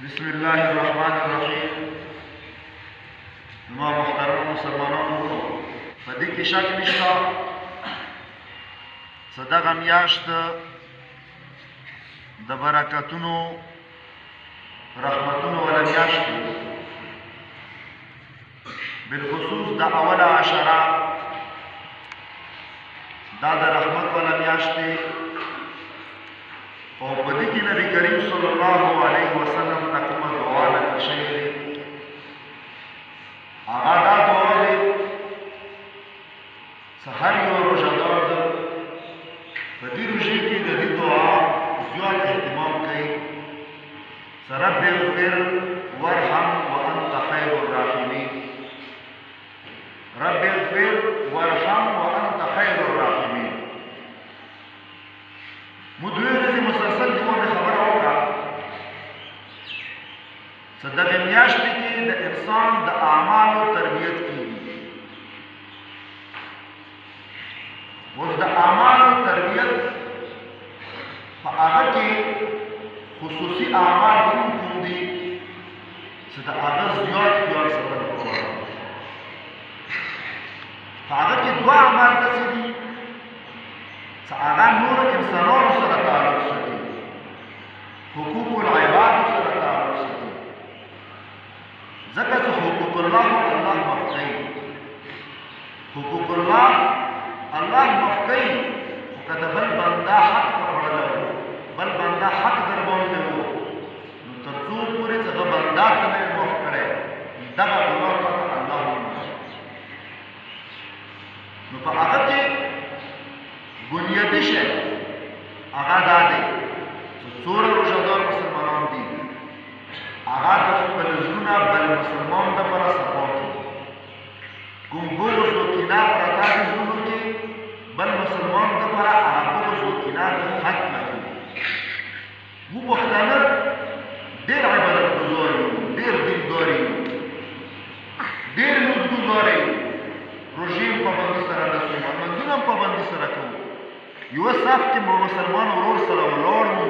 بسم الله الرحمن الرحیم. زما محترم مسلمانانو، په دې کې شک نشته چې دغه میاشت د برکتونو رحمتونو والا میاشت دی، بالخصوص د اوله عشره دا د رحمت والا میاشت دی او په دې کې نبی کریم صلی الله علیه وسلم ته کومه دعا نقل شوې ده، هغه دا دعا ده چې هر یو روژهدار په دې روژې کې د دې دعا زیات اهتمام کوي چې رب اغفر وارحم وانت خیر الراحمین. رب اغفر وارحم وانت خیر الراحمین. مو دوی ورځې مسلسل د مونږ خبره وکړه چې دغه میاشتې کې د انسان د اعمالو تربیت کېږي. اوس د اعمالو تربیت په هغه کې خصوصي اعمال کوم دي چې د هغه زیات خیال ساتل پکار دي. په هغه کې دوه اعمال داسې دي چې هغه نور انسانانو سره تعلق ساتي، حقوق العباد سره تعلق ساتي، ځکه چې حقوق الله الله معاف کوي. حقوق الله الله معاف کوي، خو که د بل بنده حق ته خوړلی و، بل بنده حق در باندې و، نو تر څو پورې چې هغه بنده ته نه یې معاف کړی، دغه ګناه ته الله معاف. نو په هغه کې بنیادي شی هغه دا دی چې څومره روژهدار مسلمانان دي هغه د خپل زړونه بل مسلمان دپاره صفا کړي. کوم بغض و کینه پرته دي زړونو کې، بل مسلمان دپاره هغه بغض و کینه ختمه کړي. موږ پښتانه ډېر عبادت ګزار یو، ډېر دیندار یو، ډېر لمونځګزار یو، روژې هم پابندي سره رسو، لمونځونه هم پابندي سره کوو. یوه صف کې مو مسلمان ورور سره ولاړ وو،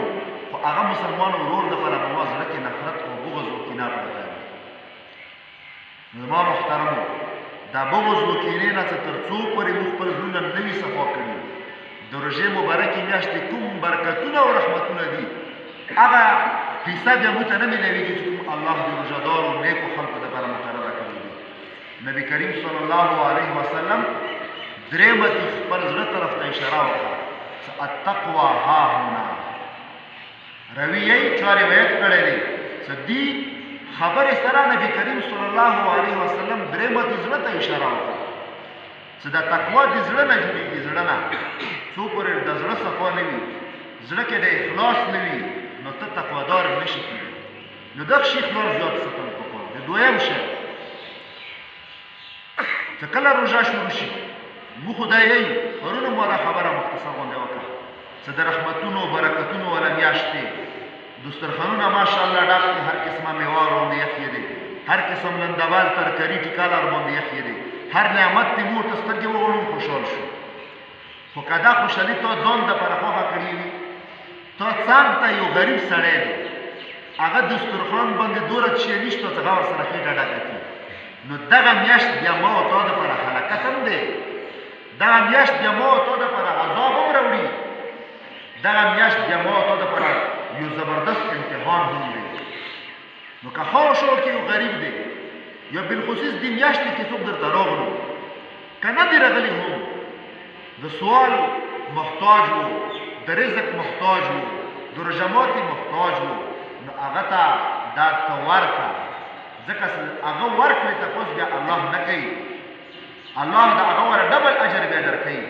خو هغه مسلمان ورور دپاره به ما زړه کې نفرت او بغض و کینه پرته وي. نو زما محترمو، دا بغض و کینې نه چې تر څو پورې موږ خپل زړونه نه وي صفا کړي، د روژې مبارکې میاشتې کوم برکتونه او رحمتونه دي هغه حصه بیا موږ ته نه میلاویږي چې کوم الله د روژهدارو نیکو خلکو دپاره مقرره کړي دي. نبي کریم صلی الله علیه وسلم درېیمه کې خپل زړه طرف ته اشاره وکړه چې التقوا ها هنا. رویه یې چا روایت کړی دی چې دې خبرې سره نبي کریم صلی الله علیه وسلم درېیمه کې زړه ته اشاره وکړه چې دا تقوا د زړه نه جوړېږي، زړه نه. څو پورې د زړه صفا نه وي، زړه کې د اخلاص نه وي، نو ته تقوادار نه شي کېدی. نو دغه شي خیال زیات ساتل پکار دی. دویم شی چې کله روژه شروع شي، موږ خدای یې پرونه مو دا خبره مختصر غوندې وکړه چې د رحمتونو او برکتونو والا میاشت دی. دسترخوانونه ماشاءالله ډک دي، هر قسمه میوه ورباندې ایښې دي، هر قسم لندوال ترکاري ټیکاله ورباندې ایښې دي، هر نعمت دې مور ته سترګې وغړو خوشحال شو. خو که دا خوشحالي تا ځان دپاره خوښه کړې وي، تا څنګ ته یو غریب سړی دی، هغه دسترخوان باندې دومره شی نشته چې هغه ورسره خېټه ډکه کړي، نو دغه میاشت بیا ما او تا دپاره هلاکت هم دی، دغه میاشت بیا ما او تا دپاره عذاب هم راوړي، دغه میاشت بیا ما او تا دپاره یو زبردست امتحان هم دی. نو که خوا شول کې یو غریب دی یا بالخصوص دې میاشتې کې څوک درته راغلو، که نه دې راغلي هم د سوال محتاج و، د رزق محتاج و، د روژهماتي محتاج و، نو هغه ته دا ته ورکړه، ځکه چې هغه ورکړې تپوس بیا الله نه کوي، الله د هغه وره ډبل اجر بیا درکوي.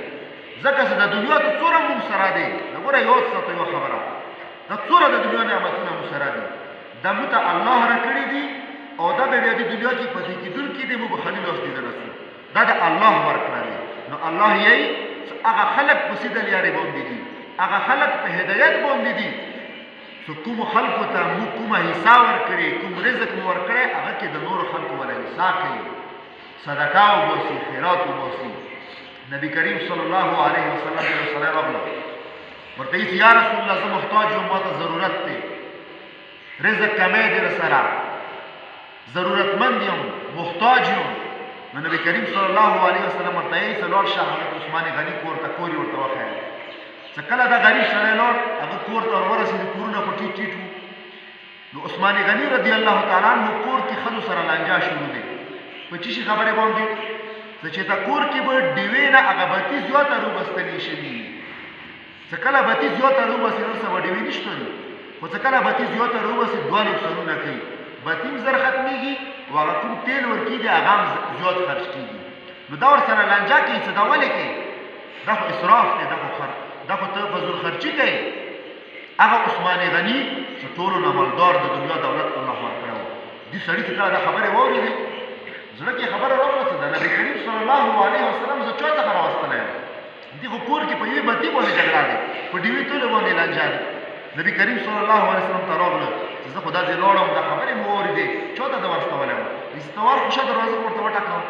ځکه چې د دنیا ته څومره موږ سره دی، دا ګوره یاد ساته یوه خبره، دا څومره د دنیا نعمتونه موږ سره دي، دا موږ ته الله راکړي دي او دا به بیا د دنیا کې پاتې کېدونکي دي، موږ به خالي لاس دي رسو، دا د الله ورکړه دی. نو الله یې چې هغه خلک په سیده لارې باندې دي، هغه خلک په هدایت باندې دي چې کومو خلکو ته موږ کومه حصه ورکړې، کوم رزق مو ورکړی، هغه کې د نورو خلکو وله حصه کوي، صدقه وباسي، خیرات وباسي. نبی کریم صلی الله علیه وسلم یو سړی راغله، ورته ویل یا رسول الله زه محتاج یم، ما ته ضرورت دی. رزق کمی دی رسره ضرورتمند یم محتاج یم نو نبی کریم صلی الله علیه وسلم ورته یې چې لاړ شه حضرت عثمان غني کور ته کور یې ورته وښیل چې کله دا غریب سړی لاړ هغه کور ته ورورسېد کورونه خو ټیټ ټیټ وو نو عثمان غني رضی الله تعالی عنه کور کې ښځو سره لانجه شروع دی په څه شي خبرې باندې چې دا کور کې به ډیوې نه هغه بتي زیاته روبستلې شوي چې کله بتي زیاته روبسي نو څه به ډیوې نشته دي خو چې کله بتي زیاته روبسي دوه نقصانونه کوي بتي هم زر ختمېږي او هغه کوم تیل ورکېږي هغه هم زیات خرج کېږي نو دا ورسره لانجه کوي چې دا ولې کوي دا خو اسراف دی دا خو ته فضول خرچي کوي هغه عثمان غني چې ټولو نه مالدار د دنیا دولت الله ورکړی و دې سړي چې کله دا خبرې واورېدې زړه کې خبره راغله چې د نبي کریم صلی الله علیه وسلم زه چا څخه راوستلی یم دې خو کور کې په یوې بتي باندې جګړه دی په ډیوې تولې باندې لانجه دی نبي کریم صلی الله علیه وسلم ته راغله چې زه خو داسې لاړم دا خبرې مې واورېدې چا ته ده ورستولی وم استوار خو شه دروازه ورته وټکوه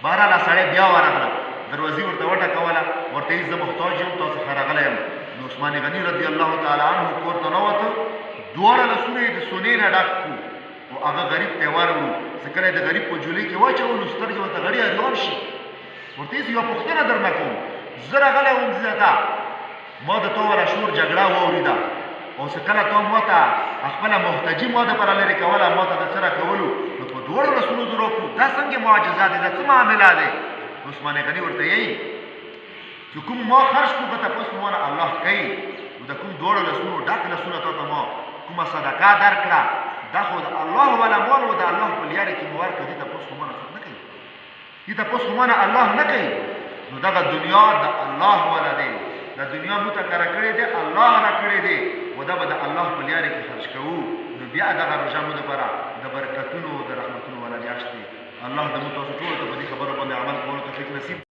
بهرحاله سړی بیا ورغله دروازې ورته وټکوله ورته یې زه محتاج یم تا څخه راغلی یم نو عثمان غني رضی الله تعالی عنه کور ته ننوته دواړه لاسونه یې د سونې نه ډک کړو او هغه غریب ته یې ورکړو چې کله یې د غریب په جولۍ کې واچوو نو سترګې ورته غړي اریان شي ورته یې یوه پوښتنه درنه کوم زه راغلی وم ځکه ما د تا ورا شور جګړه واورېده او چې کله تا ما ته خپله محتاجي ما دپاره لرې کوله ما ته د څه راکولو نو په دواړو لاسونو دې راکړو دا څنګه معجزه دی دا څه معامله دی عثمان غني ورته یې چې کوم ما خرج کړو که تپوس مې ونه الله کوي نو د کوم دواړو لاسونو ډک لاسونه تا ته ما کومه صدقه درکړه دا خو د الله والا مال و د الله په لیاره کې مې ورکړه دې تپوس خو مانه څوک نه کوي دې تپوس خو مانه الله نه کوي نو دغه دنیا د الله والا دی دا دنیا موږ ته کاره کړې دی الله را کړې دی و دا به د الله په لیاره کې خرج کوو نو بیا دغه روژه مو دپاره د برکتونو د رحمتونو والا میاشت دی الله د موږ تاسو ټولو ته په دې خبرو باندې عمل کولو توفیق نصیب